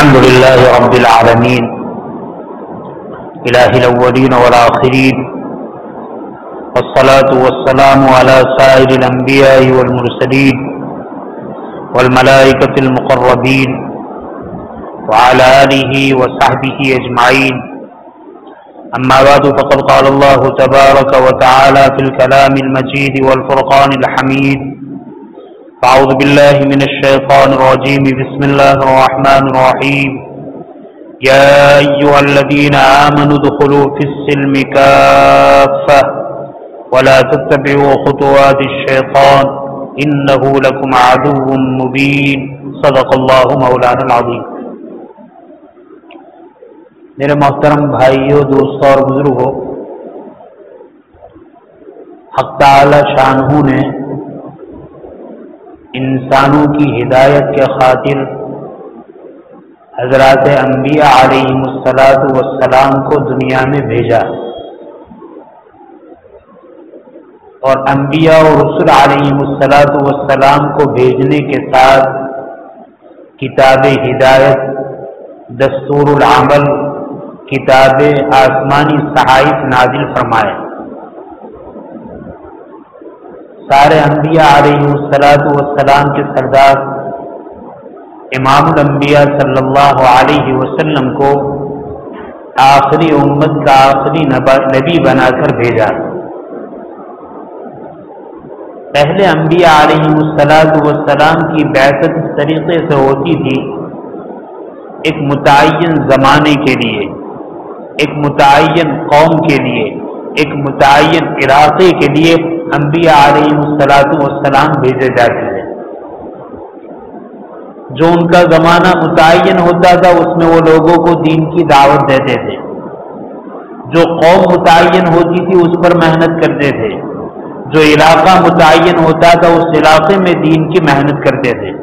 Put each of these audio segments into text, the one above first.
الحمد لله رب العالمين إله الأولين والآخرين، والصلاة والسلام على سائر الأنبياء والمرسلين والملائكة المقربين وعلى آله وصحبه أجمعين. أما بعد، فقد قال الله تبارك وتعالى في الكلام المجيد والفرقان الحميد: أعوذ بالله من الشيطان الرجيم، بسم الله الرحمن الرحيم. يا أيها الذين آمنوا ادخلوا في السلم كافة ولا تتبعوا خطوات الشيطان إنه لكم عدو مبين. صدق الله مولانا العظيم. میرے محترم بھائیوں، دوستوں اور بزرگوں، حق تعالی شانہ نے انسانوں کی ہدایت کے خاطر حضرات انبیاء علیہم السلام کو دنیا میں بھیجا، اور انبیاء اور رسول علیہم السلام کو بھیجنے کے ساتھ کتاب ہدایت، دستور العمل، کتاب آسمانی صحائف نازل فرمائے۔ سارے انبیاء علیہ السلام کے سردار امام الانبیاء صلی اللہ علیہ وسلم کو آخری امت کا آخری نبی بنا کر بھیجا۔ پہلے انبیاء علیہ السلام کی بعثت اس طریقے سے ہوتی تھی، ایک متعین زمانے کے لیے، ایک متعین قوم کے لیے، ایک متعین علاقے کے لیے انبیاء علیہ السلام بھیجے جاتے ہیں۔ جو ان کا زمانہ متعین ہوتا تھا اس میں وہ لوگوں کو دین کی دعوت دیتے تھے، جو قوم متعین ہوتی تھی اس پر محنت کرتے تھے، جو علاقہ متعین ہوتا تھا اس علاقے میں دین کی محنت کرتے تھے۔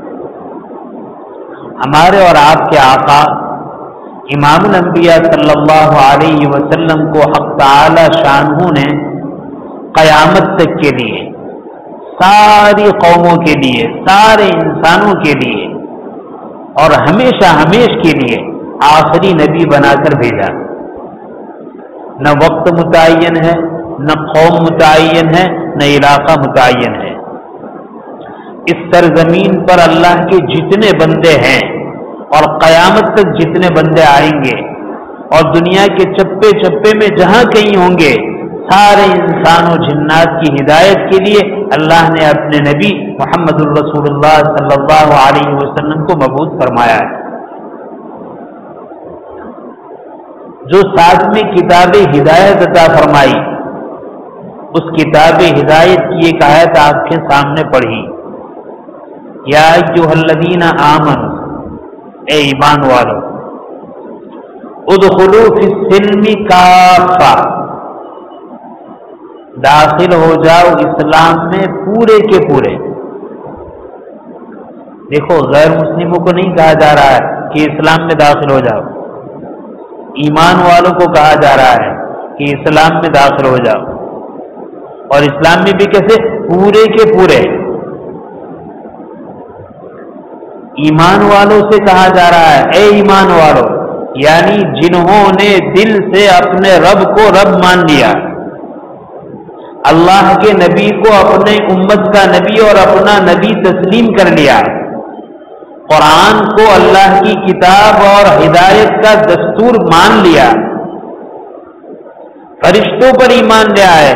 ہمارے اور آپ کے آقا امام الانبیاء صلی اللہ علیہ وسلم کو حق تعالی شانہ نے قیامت تک کے لیے، ساری قوموں کے لیے، سارے انسانوں کے لیے اور ہمیشہ کے لیے آخری نبی بنا کر بھیجا۔ نہ وقت متعین ہے، نہ قوم متعین ہے، نہ علاقہ متعین ہے۔ اس سرزمین پر اللہ کے جتنے بندے ہیں اور قیامت تک جتنے بندے آئیں گے اور دنیا کے چپے چپے میں جہاں کہیں ہوں گے، سارے انسان و جنات کی ہدایت کے لیے اللہ نے اپنے نبی محمد الرسول اللہ صلی اللہ علیہ وسلم کو مبعوث فرمایا ہے۔ جو ساتھ میں کتاب ہدایت عطا فرمائی، اس کتاب ہدایت کی ایک آیت آپ کے سامنے پڑھی: یا ایھا الذین آمنوا، اے ایمان والو، ادخلوا فی السلم کافہ، داخل ہو جاؤ اسلام میں پورے کے پورے۔ دیکھو، غیر مسلموں کو نہیں کہا جا رہا ہے کہ اسلام میں داخل ہو جاؤ، ایمان والوں کو کہا جا رہا ہے کہ اسلام میں داخل ہو جاؤ، اور اسلام میں بھی کیسے؟ پورے کے پورے۔ ایمان والوں سے کہا جا رہا ہے اے ایمان والو، یعنی جنہوں نے دل سے اپنے رب کو رب مان لیا، اللہ کے نبی کو اپنے امت کا نبی اور اپنا نبی تسلیم کر لیا، قرآن کو اللہ کی کتاب اور ہدایت کا دستور مان لیا، فرشتوں پر ایمان لے آئے،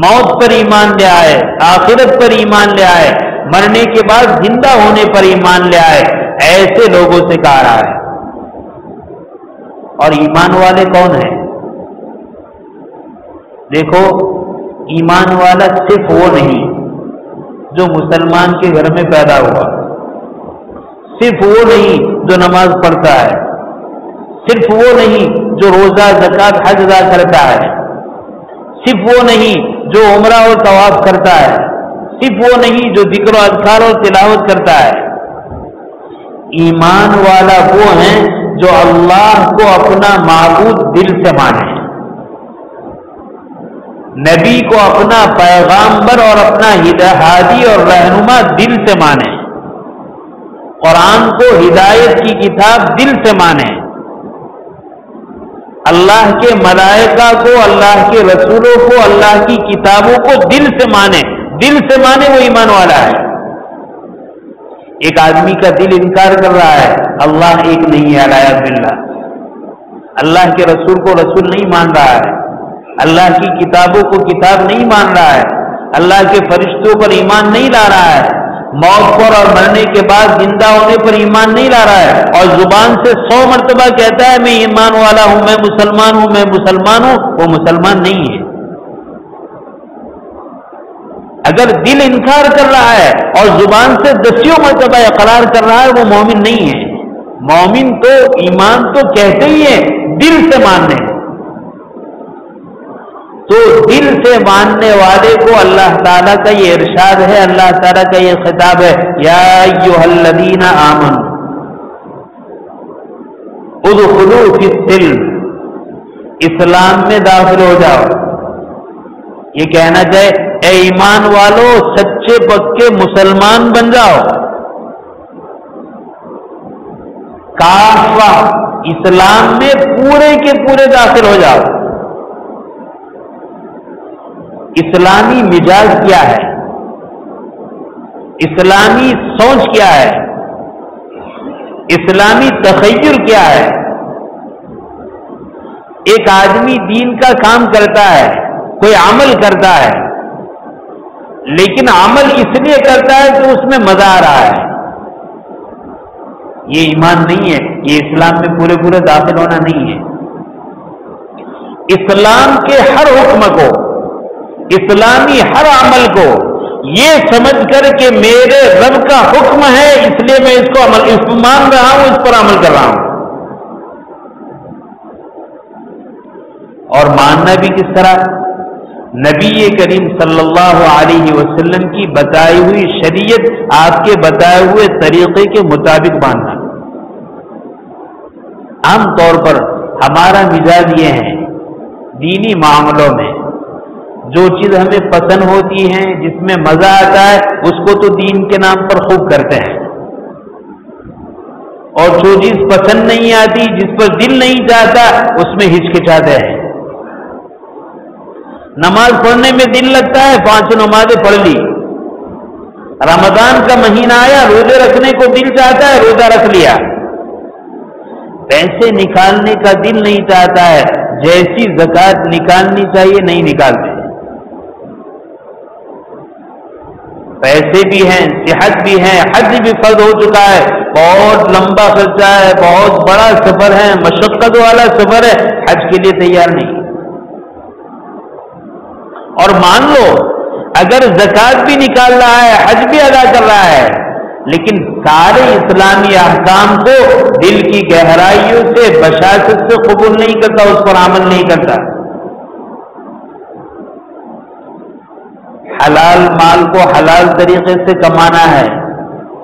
موت پر ایمان لے آئے، آخرت پر ایمان لے آئے، مرنے کے بعد زندہ ہونے پر ایمان لے آئے، ایسے لوگوں سے کہا رہا ہے۔ اور ایمان والے کون ہیں؟ دیکھو، ایمان والا صرف وہ نہیں جو مسلمان کے گھر میں پیدا ہوا، صرف وہ نہیں جو نماز پڑھتا ہے، صرف وہ نہیں جو روزہ، زکوٰۃ، حج ادا کرتا ہے، صرف وہ نہیں جو عمرہ اور طواف کرتا ہے، صرف وہ نہیں جو ذکر و اذکار اور تلاوت کرتا ہے۔ ایمان والا وہ ہیں جو اللہ کو اپنا معبود دل سے مانے، نبی کو اپنا پیغامبر اور اپنا ہادی اور رہنما دل سے مانے، قرآن کو ہدایت کی کتاب دل سے مانے، اللہ کے ملائکہ کو، اللہ کے رسولوں کو، اللہ کی کتابوں کو دل سے مانے، دل سے مانے وہ ایمان والا ہے۔ ایک آدمی کا دل انکار کر رہا ہے اللہ ایک نہیں ہے، الیاذ باللہ، اللہ کے رسول کو رسول نہیں مان رہا ہے، اللہ کی کتابوں کو کتاب نہیں مان رہا ہے، اللہ کے فرشتوں پر ایمان نہیں لا رہا ہے، موت پر اور مرنے کے بعد زندہ ہونے پر ایمان نہیں لا رہا ہے، اور زبان سے 100 مرتبہ کہتا ہے میں ایمان والا ہوں، میں مسلمان ہوں، میں مسلمان ہوں، وہ مسلمان نہیں ہے۔ اگر دل انکار کر رہا ہے اور زبان سے 10 مرتبہ اقرار کر رہا ہے، وہ مومن نہیں ہے۔ مومن تو ایمان تو کہتے ہی ہے، دل سے ماننے، تو دل سے ماننے والے کو اللہ تعالیٰ کا یہ ارشاد ہے، اللہ تعالیٰ کا یہ خطاب ہے، یا ایھا الذین آمنوا ادخلوا فی السلم، اسلام میں داخل ہو جاؤ۔ یہ کہنا چاہے اے ایمان والو سچے پکے مسلمان بن جاؤ، کافہ اسلام میں پورے کے پورے داخل ہو جاؤ۔ اسلامی مزاج کیا ہے، اسلامی سوچ کیا ہے، اسلامی تخیل کیا ہے؟ ایک آدمی دین کا کام کرتا ہے، کوئی عمل کرتا ہے، لیکن عمل اس لیے کرتا ہے کہ اس میں مزہ آ رہا ہے، یہ ایمان نہیں ہے، یہ اسلام میں پورے پورے داخل ہونا نہیں ہے۔ اسلام کے ہر حکم کو، اسلامی ہر عمل کو یہ سمجھ کر کہ میرے رب کا حکم ہے، اس لیے میں اس کو مان رہا ہوں، اس پر عمل کر رہا ہوں۔ اور ماننا بھی کس طرح؟ نبی کریم صلی اللہ علیہ وسلم کی بتائی ہوئی شریعت، آپ کے بتائے ہوئے طریقے کے مطابق ماننا۔ عام طور پر ہمارا مزاج یہ ہے، دینی معاملوں میں جو چیز ہمیں پسند ہوتی ہے، جس میں مزہ آتا ہے، اس کو تو دین کے نام پر خوب کرتے ہیں، اور جو چیز پسند نہیں آتی، جس پر دل نہیں چاہتا، اس میں ہچکچاتے ہیں۔ نماز پڑھنے میں دل لگتا ہے، 5 نمازیں پڑھ لی، رمضان کا مہینہ آیا، روزے رکھنے کو دل چاہتا ہے، روزہ رکھ لیا، پیسے نکالنے کا دل نہیں چاہتا ہے، جیسی زکوٰۃ نکالنی چاہیے نہیں نکالتے، پیسے بھی ہیں، صحت بھی ہے، حج بھی فرض ہو چکا ہے، بہت لمبا خرچہ ہے، بہت بڑا سفر ہے، مشقت والا سفر ہے، حج کے لیے تیار نہیں۔ اور مان لو اگر زکوٰۃ بھی نکال رہا ہے، حج بھی ادا کر رہا ہے، لیکن سارے اسلامی احکام کو دل کی گہرائیوں سے بشاشت سے قبول نہیں کرتا، اس پر عمل نہیں کرتا۔ حلال مال کو حلال طریقے سے کمانا ہے،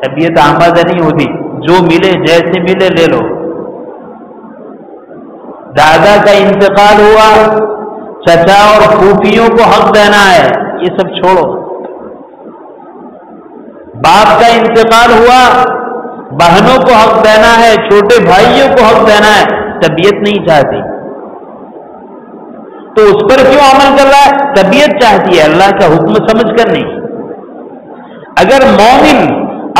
طبیعت آمادہ نہیں ہوتی، جو ملے جیسے ملے لے لو۔ دادا کا انتقال ہوا، چچا اور پھوپھیوں کو حق دینا ہے، یہ سب چھوڑو۔ باپ کا انتقال ہوا، بہنوں کو حق دینا ہے، چھوٹے بھائیوں کو حق دینا ہے، طبیعت نہیں چاہتی، تو اس پر کیوں عمل کر رہا ہے؟ طبیعت چاہتی ہے، اللہ کا حکم سمجھ کر نہیں۔ اگر مومن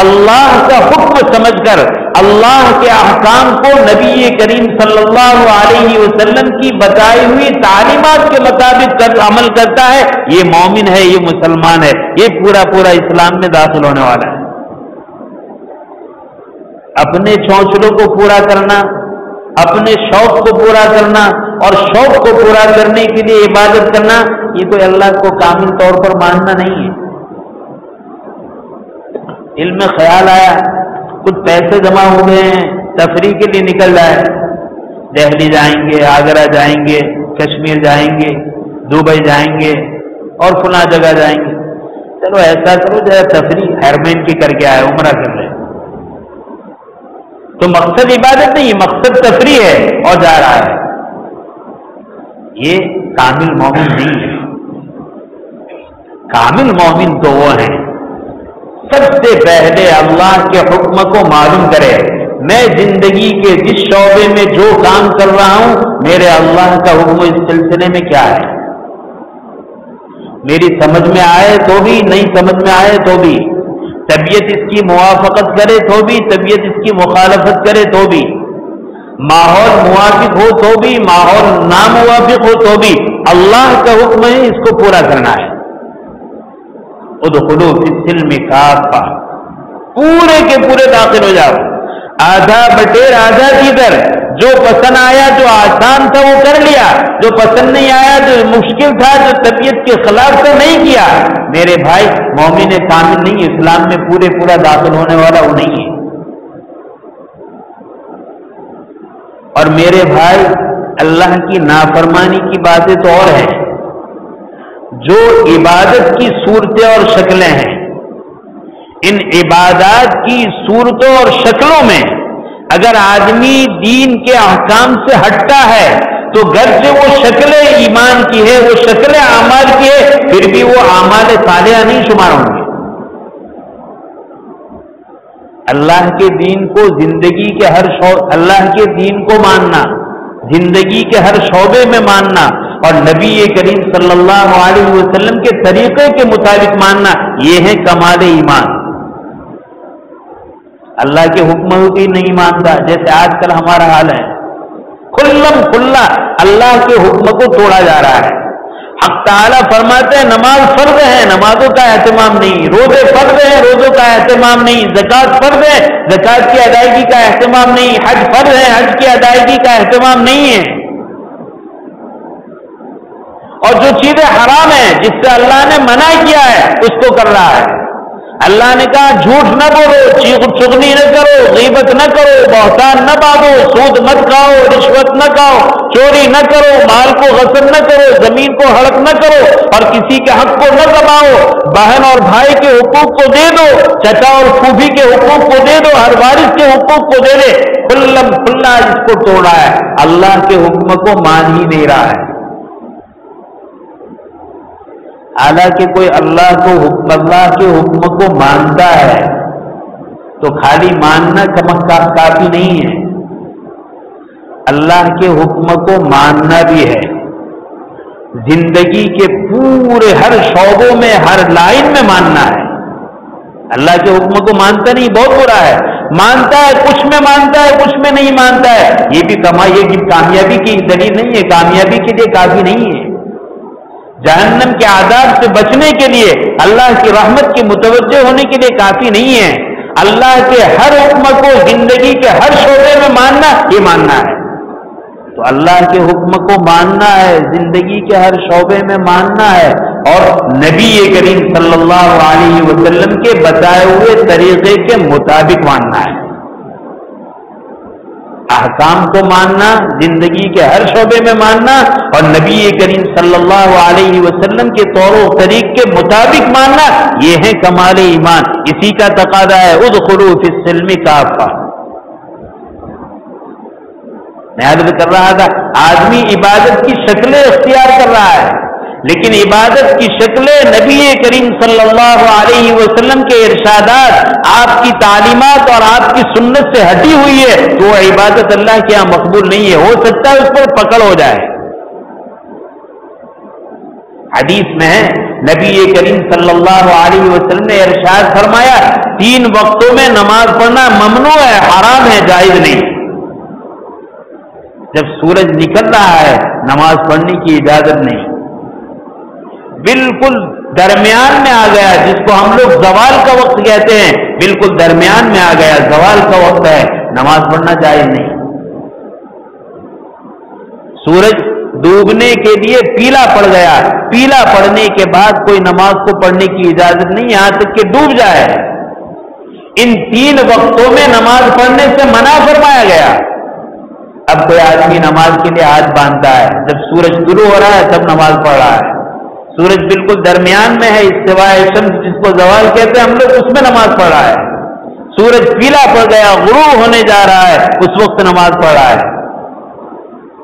اللہ کا حکم سمجھ کر اللہ کے احکام کو نبی کریم صلی اللہ علیہ وسلم کی بتائی ہوئی تعلیمات کے مطابق عمل کرتا ہے، یہ مومن ہے، یہ مسلمان ہے، یہ پورا پورا اسلام میں داخل ہونے والا ہے۔ اپنے چونچلوں کو پورا کرنا، اپنے شوق کو پورا کرنا اور شوق کو پورا کرنے کے لیے عبادت کرنا، یہ تو اللہ کو کامل طور پر ماننا نہیں ہے۔ دل میں خیال آیا، کچھ پیسے جمع ہو گئے ہیں، تفریح کے لیے نکل جائے، دہلی جائیں گے، آگرہ جائیں گے، کشمیر جائیں گے، دبئی جائیں گے اور فلاں جگہ جائیں گے، چلو ایسا کرو ذرا تفریح حرمین کی کر کے آئے، عمرہ کر لیں، تو مقصد عبادت نہیں، مقصد تفریح ہے اور جا رہا ہے، یہ کامل مومن نہیں ہے۔ کامل مومن تو وہ ہیں سب سے پہلے اللہ کے حکم کو معلوم کرے. میں زندگی کے جس شعبے میں جو کام کر رہا ہوں میرے اللہ کا حکم اس سلسلے میں کیا ہے. میری سمجھ میں آئے تو بھی, نہیں سمجھ میں آئے تو بھی, طبیعت اس کی موافقت کرے تو بھی, طبیعت اس کی مخالفت کرے تو بھی, ماحول موافق ہو تو بھی, ماحول ناموافق ہو تو بھی, اللہ کا حکم ہے اس کو پورا کرنا ہے. ادخلوا فی السلم کافہ, پورے کے پورے داخل ہو جاؤ. آدھا بٹیر آدھا کدھر. جو پسند آیا, جو آسان تھا وہ کر لیا, جو پسند نہیں آیا, جو مشکل تھا, جو طبیعت کے خلاف تھا نہیں کیا. میرے بھائی مومن کامل نہیں, اسلام میں پورے پورا داخل ہونے والا وہ نہیں ہے. اور میرے بھائی اللہ کی نافرمانی کی باتیں تو اور ہیں. جو عبادت کی صورتیں اور شکلیں ہیں, ان عبادات کی صورتوں اور شکلوں میں اگر آدمی دین کے احکام سے ہٹتا ہے تو گرچہ وہ شکل ایمان کی ہے, وہ شکل اعمال کی ہے, پھر بھی وہ اعمال صالحہ نہیں شمار ہوں گے. اللہ کے دین کو زندگی کے ہر اللہ کے دین کو ماننا, زندگی کے ہر شعبے میں ماننا, اور نبی کریم صلی اللہ علیہ وسلم کے طریقے کے مطابق ماننا, یہ ہے کمال ایمان. اللہ کے حکم کی نہیں مانتا, جیسے آج کل ہمارا حال ہے. کھلم کھلا اللہ کے حکم کو توڑا جا رہا ہے. حق تعالیٰ فرماتے ہیں نماز فرض ہے, نمازوں کا اہتمام نہیں, روزے فرض ہیں, روزوں کا اہتمام نہیں, زکوٰۃ فرض ہے, زکوٰۃ کی ادائیگی کا اہتمام نہیں, حج فرض ہے, حج کی ادائیگی کا اہتمام نہیں ہے. اور جو چیزیں حرام ہیں جس سے اللہ نے منع کیا ہے اس کو کر رہا ہے. اللہ نے کہا جھوٹ نہ بولو, چغلی نہ کرو, غیبت نہ کرو, بہتان نہ باندھو, سود مت کھاؤ, رشوت نہ کھاؤ, چوری نہ کرو, مال کو غصب نہ کرو, زمین کو ہڑپ نہ کرو, اور کسی کے حق کو نہ دباؤ, بہن اور بھائی کے حقوق کو دے دو, چچا اور پھوپھی کے حقوق کو دے دو, ہر وارث کے حقوق کو دے دے. کھلم کھلا اس کو توڑا ہے, اللہ کے حکم کو مان ہی نہیں رہا ہے. حالانکہ کوئی اللہ کے حکم کو مانتا ہے تو خالی ماننا کافی نہیں ہے, اللہ کے حکم کو ماننا بھی ہے. زندگی کے پورے ہر شعبوں میں, ہر لائن میں ماننا ہے. اللہ کے حکم کو مانتا نہیں, بہت برا ہے. مانتا ہے کچھ میں مانتا ہے, کچھ میں نہیں مانتا ہے. یہ بھی کامیابی کی دلیل نہیں ہے, کامیابی کے لیے کافی نہیں ہے. جہنم کے عذاب سے بچنے کے لیے, اللہ کی رحمت کی متوجہ ہونے کے لیے کافی نہیں ہے. اللہ کے ہر حکم کو زندگی کے ہر شعبے میں ماننا, یہ ماننا ہے. تو اللہ کے حکم کو ماننا ہے, زندگی کے ہر شعبے میں ماننا ہے, اور نبی کریم صلی اللہ علیہ وسلم کے بتائے ہوئے طریقے کے مطابق ماننا ہے. احکام کو ماننا, زندگی کے ہر شعبے میں ماننا, اور نبی کریم صلی اللہ علیہ وسلم کے طور و طریق کے مطابق ماننا, یہ ہے کمال ایمان. اسی کا تقاضا ہے ادخلوا فی السلم کافہ. میں عرض کر رہا تھا آدمی عبادت کی شکلیں اختیار کر رہا ہے, لیکن عبادت کی شکلیں نبی کریم صلی اللہ علیہ وسلم کے ارشادات, آپ کی تعلیمات اور آپ کی سنت سے ہٹی ہوئی ہے, تو وہ عبادت اللہ کے یہاں مقبول نہیں ہے. ہو سکتا ہے اس پر پکڑ ہو جائے. حدیث میں ہے نبی کریم صلی اللہ علیہ وسلم نے ارشاد فرمایا 3 وقتوں میں نماز پڑھنا ممنوع ہے, حرام ہے, جائز نہیں. جب سورج نکل رہا ہے نماز پڑھنے کی اجازت نہیں. بالکل درمیان میں آ گیا, جس کو ہم لوگ زوال کا وقت کہتے ہیں, بالکل درمیان میں آ گیا, زوال کا وقت ہے, نماز پڑھنا جائز نہیں. سورج ڈوبنے کے لیے پیلا پڑ گیا, پیلا پڑنے کے بعد کوئی نماز کو پڑھنے کی اجازت نہیں یہاں تک کہ ڈوب جائے. ان 3 وقتوں میں نماز پڑھنے سے منع فرمایا گیا. اب کوئی آدمی نماز کے لیے ہاتھ باندھتا ہے, جب سورج طلوع ہو رہا ہے تب نماز پڑھ رہا ہے. سورج بالکل درمیان میں ہے, استوائے شمس جس کو زوال کہتے ہیں, ہم لوگ اس میں نماز پڑھ رہا ہے. سورج پیلا پڑ گیا, غروب ہونے جا رہا ہے, اس وقت نماز پڑھ رہا ہے.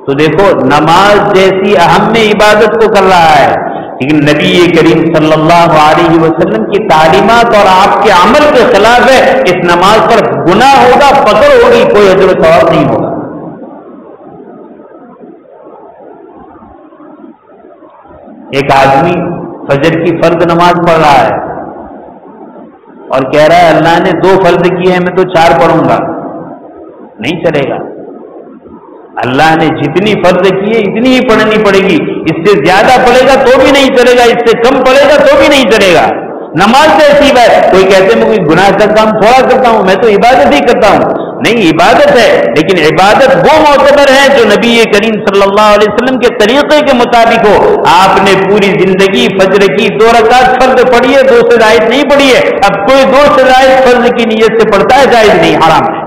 تو دیکھو نماز جیسی اہم میں عبادت کو کر رہا ہے, لیکن نبی کریم صلی اللہ علیہ وسلم کی تعلیمات اور آپ کے عمل کے خلاف ہے، اس نماز پر گناہ ہوگا، پکڑ ہوگی، کوئی اجر و ثواب نہیں ہوگا۔ ایک آدمی فجر کی فرض نماز پڑھ رہا ہے اور کہہ رہا ہے اللہ نے 2 فرض کیے ہیں، میں تو 4 پڑھوں گا، نہیں چلے گا۔ اللہ نے جتنی فرض کی ہے اتنی ہی پڑھنی پڑے گی، اس سے زیادہ پڑھے گا تو بھی نہیں چلے گا، اس سے کم پڑھے گا تو بھی نہیں چلے گا۔ نماز سے ایسی بات، کوئی کہتے ہیں میں کوئی گناہ کرتا ہوں، تھوڑا کرتا ہوں، میں تو عبادت ہی کرتا ہوں، نہیں عبادت ہے، لیکن عبادت وہ معتبر ہے جو نبی کریم صلی اللہ علیہ وسلم کے طریقے کے مطابق ہو۔ آپ نے پوری زندگی فجر کی 2 رکعت فرض پڑھی ہے، 2 سے زائد نہیں پڑھی ہے، اب کوئی 2 سے زائد فرض کی نیت سے پڑھتا ہے، جائز نہیں، حرام ہے۔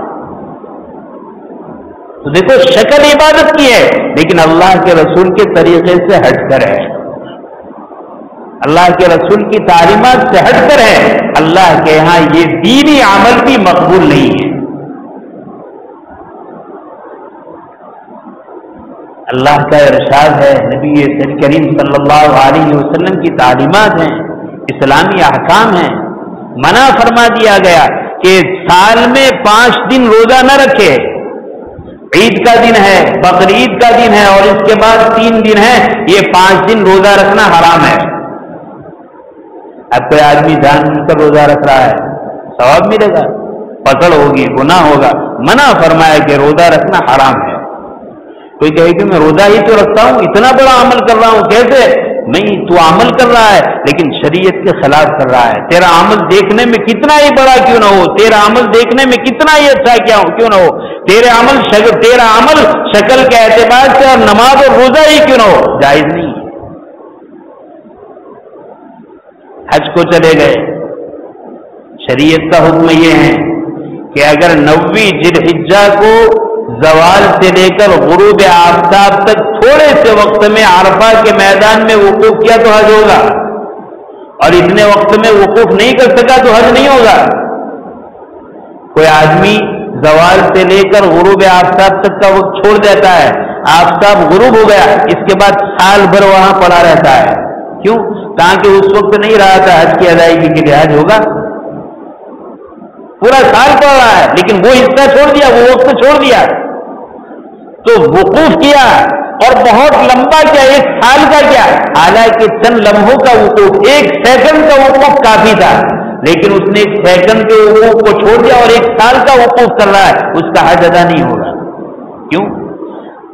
تو دیکھو شکل عبادت کی ہے لیکن اللہ کے رسول کے طریقے سے ہٹ کر ہے، اللہ کے رسول کی تعلیمات سے ہٹ کر ہے، اللہ کے ہاں یہ دینی عمل بھی مقبول نہیں ہے۔ اللہ کا ارشاد ہے، نبی کریم صلی اللہ علیہ وسلم کی تعلیمات ہیں، اسلامی احکام ہیں، منع فرما دیا گیا کہ سال میں 5 دن روزہ نہ رکھے، عید کا دن ہے، بقرعید کا دن ہے اور اس کے بعد 3 دن ہے، یہ 5 دن روزہ رکھنا حرام ہے۔ اب کوئی آدمی جان بوجھ کر روزہ رکھ رہا ہے، ثواب ملے گا، پکڑ ہوگی، گناہ ہوگا، منع فرمایا کہ روزہ رکھنا حرام ہے۔ کوئی کہے کہ میں روزہ ہی تو رکھتا ہوں، اتنا بڑا عمل کر رہا ہوں، کیسے؟ نہیں، تو عمل کر رہا ہے لیکن شریعت کے خلاف کر رہا ہے، تیرا عمل دیکھنے میں کتنا ہی بڑا کیوں نہ ہو، تیرا عمل دیکھنے میں کتنا ہی اچھا کیوں نہ ہو، تیرا عمل شکل کے اعتبار سے اور نماز اور روزہ ہی کیوں نہ ہو، جائز نہیں۔ حج کو چلے گئے، شریعت کا حکم یہ ہے کہ اگر 9ویں ذوالحجہ کو زوال سے لے کر غروب آفتاب تک تھوڑے سے وقت میں عرفہ کے میدان میں وقوف کیا تو حج ہوگا، اور اتنے وقت میں وقوف نہیں کر سکا تو حج نہیں ہوگا۔ کوئی آدمی زوال سے لے کر غروب آفتاب تک کا وقت چھوڑ دیتا ہے، آفتاب غروب ہو گیا، اس کے بعد سال بھر وہاں پڑا رہتا ہے، کیوں؟ تاکہ اس وقت نہیں رہا تھا حج کی ادائیگی کے لیے، حج ہوگا، پورا سال پڑ رہا ہے لیکن وہ حصہ چھوڑ دیا، وہ وقت چھوڑ دیا، تو وقوف کیا اور بہت لمبا کیا، 1 سال کا کیا، حالانکہ چند لمحوں کا وقوف، 1 سیکنڈ کا وقوف کافی تھا، لیکن اس نے 1 سیکنڈ کے وقوف کو چھوڑ دیا اور 1 سال کا وقوف کر رہا ہے، اس کا حج ادا نہیں ہوگا۔ کیوں؟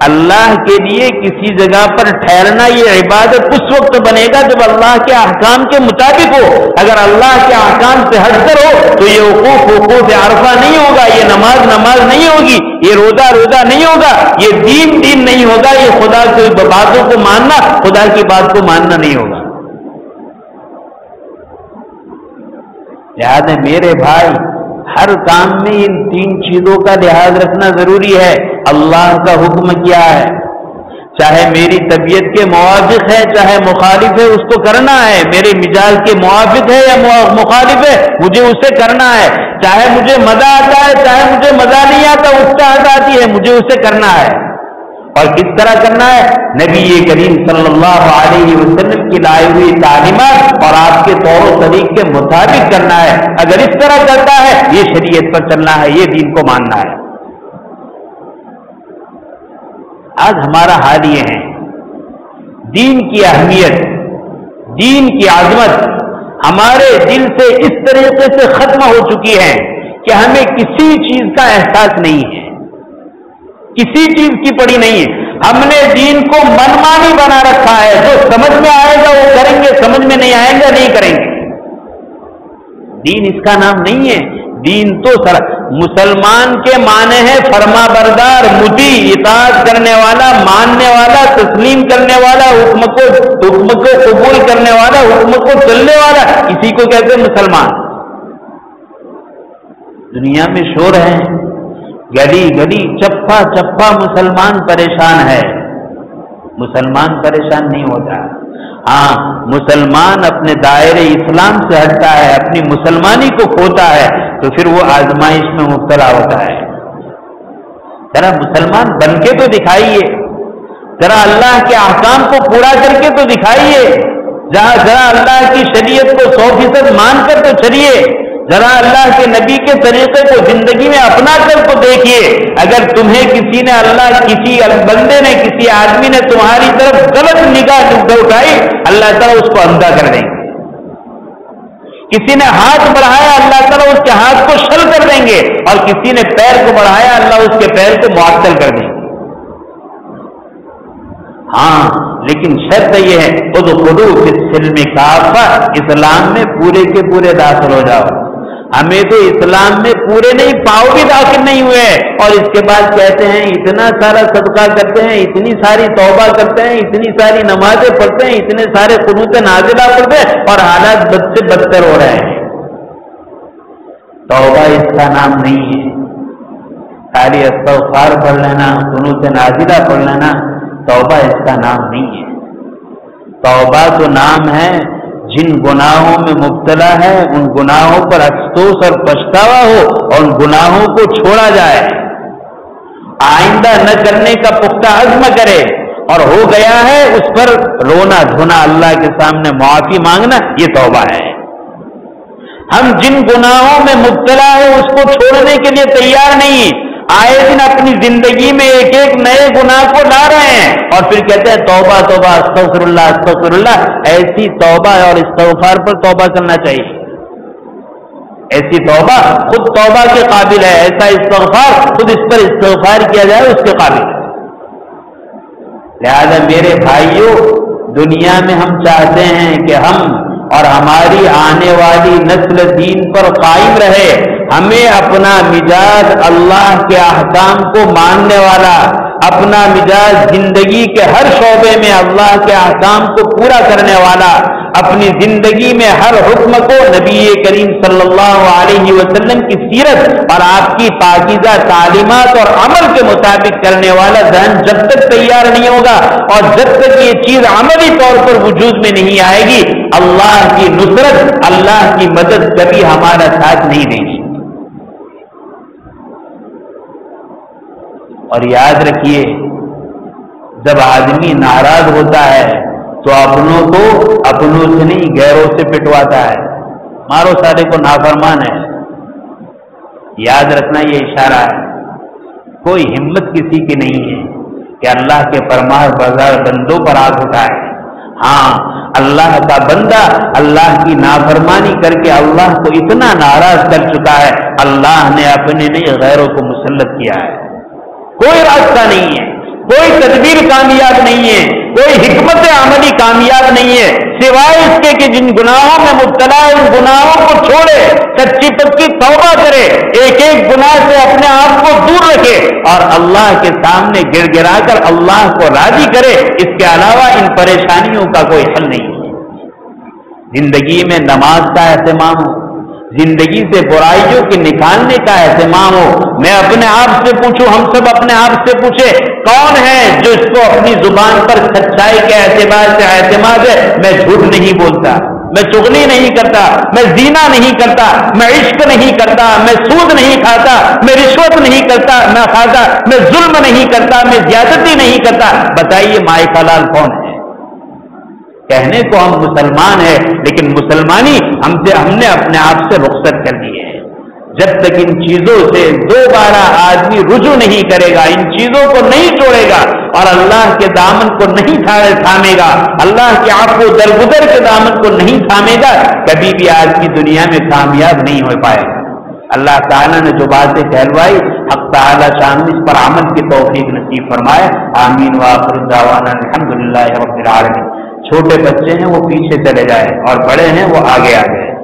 اللہ کے لیے کسی جگہ پر ٹھہرنا یہ عبادت اس وقت بنے گا جب اللہ کے احکام کے مطابق ہو، اگر اللہ کے احکام سے ہٹ کر ہو تو یہ وقوف عرفہ نہیں ہوگا، یہ نماز نہیں ہوگی، یہ روزہ نہیں ہوگا، یہ دین نہیں ہوگا، یہ خدا کی باتوں کو ماننا، خدا کی بات کو ماننا نہیں ہوگا۔ لہذا میرے بھائی، ہر کام میں ان 3 چیزوں کا لحاظ رکھنا ضروری ہے۔ اللہ کا حکم کیا ہے، چاہے میری طبیعت کے موافق ہے چاہے مخالف ہے، اس کو کرنا ہے، میرے مزاج کے موافق ہے یا مخالف ہے، مجھے اسے کرنا ہے، چاہے مجھے مزہ آتا ہے چاہے مجھے مزہ نہیں آتا، اکساہٹ آتی ہے، مجھے اسے کرنا ہے۔ اور کس طرح کرنا ہے؟ نبی کریم صلی اللہ علیہ وسلم کی لائی ہوئی تعلیمات اور آپ کے طور و طریق کے مطابق کرنا ہے۔ اگر اس طرح کرتا ہے یہ شریعت پر چلنا ہے، یہ دین کو ماننا ہے۔ آج ہمارا حال یہ ہے، دین کی اہمیت، دین کی عظمت ہمارے دل سے اس طریقے سے ختم ہو چکی ہے کہ ہمیں کسی چیز کا احساس نہیں ہے، کسی چیز کی پڑی نہیں ہے۔ ہم نے دین کو منمانی بنا رکھا ہے، جو سمجھ میں آئے گا وہ کریں گے، سمجھ میں نہیں آئے گا نہیں کریں گے۔ دین اس کا نام نہیں ہے، دین تو مسلمان کے معنی ہے فرما بردار، مطیع، اطاعت کرنے والا، ماننے والا، تسلیم کرنے والا، حکم کو قبول کرنے والا، حکم کو چلنے والا، اسی کو کہتے ہیں مسلمان۔ دنیا میں شور ہے، گلی گلی چپا چپا مسلمان پریشان ہے، مسلمان پریشان نہیں ہوتا۔ ہاں، مسلمان اپنے دائرے اسلام سے ہٹتا ہے، اپنی مسلمانی کو کھوتا ہے تو پھر وہ آزمائش میں مبتلا ہوتا ہے۔ ذرا مسلمان بن کے تو دکھائیے، ذرا اللہ کے احکام کو پورا کر کے تو دکھائیے، ذرا اللہ کی شریعت کو 100% مان کر تو چلیے، ذرا اللہ کے نبی کے طریقے کو زندگی میں اپنا کر تو دیکھیے۔ اگر تمہیں کسی نے کسی بندے نے، کسی آدمی نے تمہاری طرف غلط نگاہ اٹھائی، اللہ تعالیٰ اس کو اندھا کر دیں گے۔ کسی نے ہاتھ بڑھایا، اللہ تعالیٰ اس کے ہاتھ کو شل کر دیں گے، اور کسی نے پیر کو بڑھایا، اللہ اس کے پیر کو معطل کر دیں گے۔ ہاں لیکن شرط یہ ہے ادخلوا فی السلم کافہ، اسلام میں پورے کے پورے داخل ہو جاؤ۔ ہمیں تو اسلام میں پورے نہیں، پاؤ بھی داخل نہیں ہوئے، اور اس کے بعد کہتے ہیں اتنا سارا صدقہ کرتے ہیں، اتنی ساری توبہ کرتے ہیں، اتنی ساری نمازیں پڑھتے ہیں، اتنے سارے قنوت نازلہ پڑھتے ہیں، اور حالات بد سے بدتر ہو رہے ہیں۔ توبہ اس کا نام نہیں ہے، خالی استغفار پڑھ لینا، قنوت نازلہ پڑھ لینا توبہ اس کا نام نہیں ہے۔ توبہ تو نام ہے جن گناہوں میں مبتلا ہے ان گناہوں پر افسوس اور پچھتاوا ہو، اور ان گناہوں کو چھوڑا جائے، آئندہ نہ کرنے کا پختہ عزم کرے، اور ہو گیا ہے اس پر رونا دھونا، اللہ کے سامنے معافی مانگنا، یہ توبہ ہے۔ ہم جن گناہوں میں مبتلا ہے اس کو چھوڑنے کے لیے تیار نہیں، آئے دن اپنی زندگی میں ایک ایک نئے گناہ کو لا رہے ہیں، اور پھر کہتے ہیں توبہ توبہ استغفر اللہ استغفر اللہ۔ ایسی توبہ اور استغفار پر توبہ کرنا چاہیے، ایسی توبہ خود توبہ کے قابل ہے، ایسا استغفار خود اس پر استغفار کیا جائے اس کے قابل ہے۔ لہذا میرے بھائیوں، دنیا میں ہم چاہتے ہیں کہ ہم اور ہماری آنے والی نسل دین پر قائم رہے، ہمیں اپنا مزاج اللہ کے احکام کو ماننے والا، اپنا مزاج زندگی کے ہر شعبے میں اللہ کے احکام کو پورا کرنے والا، اپنی زندگی میں ہر حکم کو نبی کریم صلی اللہ علیہ وسلم کی سیرت اور آپ کی پاکیزہ تعلیمات اور عمل کے مطابق کرنے والا ذہن جب تک تیار نہیں ہوگا، اور جب تک یہ چیز عملی طور پر وجود میں نہیں آئے گی، اللہ کی نصرت، اللہ کی مدد کبھی ہمارا ساتھ نہیں دے گی۔ اور یاد رکھیے، جب آدمی ناراض ہوتا ہے تو اپنوں کو اپنوں سے نہیں غیروں سے پٹواتا ہے، مارو سارے کو نافرمان ہے۔ یاد رکھنا یہ اشارہ ہے، کوئی ہمت کسی کی نہیں ہے کہ اللہ کے فرمان بردار بندوں پر آگ اٹھائے۔ ہاں اللہ کا بندہ اللہ کی نافرمانی کر کے اللہ کو اتنا ناراض کر چکا ہے، اللہ نے اپنے نہیں غیروں کو مسلط کیا ہے۔ کوئی راستہ نہیں ہے، کوئی تدبیر کامیاب نہیں ہے، کوئی حکمت عملی کامیاب نہیں ہے، سوائے اس کے کہ جن گناہوں میں مبتلا ہے ان گناہوں کو چھوڑے، کچی پکی توبہ کرے، ایک ایک گناہ سے اپنے آپ کو دور رکھے، اور اللہ کے سامنے گڑ گڑا کر اللہ کو راضی کرے۔ اس کے علاوہ ان پریشانیوں کا کوئی حل نہیں ہے۔ زندگی میں نماز کا اہتمام ہو، زندگی سے برائیوں کے نکالنے کا اہتمام ہو۔ میں اپنے آپ سے پوچھوں، ہم سب اپنے آپ سے پوچھیں، کون ہے جو اس کو اپنی زبان پر سچائی کے اعتبار سے اعتماد ہے؟ میں جھوٹ نہیں بولتا، میں چغلی نہیں کرتا، میں زنا نہیں کرتا، میں عشق نہیں کرتا، میں سود نہیں کھاتا، میں رشوت نہیں کرتا نہ کھاتا، میں ظلم نہیں کرتا، میں زیادتی نہیں کرتا۔ بتائیے مائک حلال کون ہے؟ کہنے کو ہم مسلمان ہیں، لیکن مسلمانی ہم نے اپنے آپ سے رخصت کر دی ہے۔ جب تک ان چیزوں سے دوبارہ آدمی رجوع نہیں کرے گا، ان چیزوں کو نہیں چھوڑے گا، اور اللہ کے دامن کو نہیں تھامے گا، اللہ کے عفو درگزر کے دامن کو نہیں تھامے گا، کبھی بھی آدمی دنیا میں کامیاب نہیں ہو پائے گا۔ اللہ تعالیٰ نے جو باتیں کہلوائی، حق تعالیٰ شان اس پر عمل کی توفیق نصیب فرمائے۔ آمین وآخر دعوانا الحمدللہ رب العالمین۔ چھوٹے بچے ہیں وہ پیچھے چلے جائیں، اور بڑے ہیں وہ آگے آ جائیں۔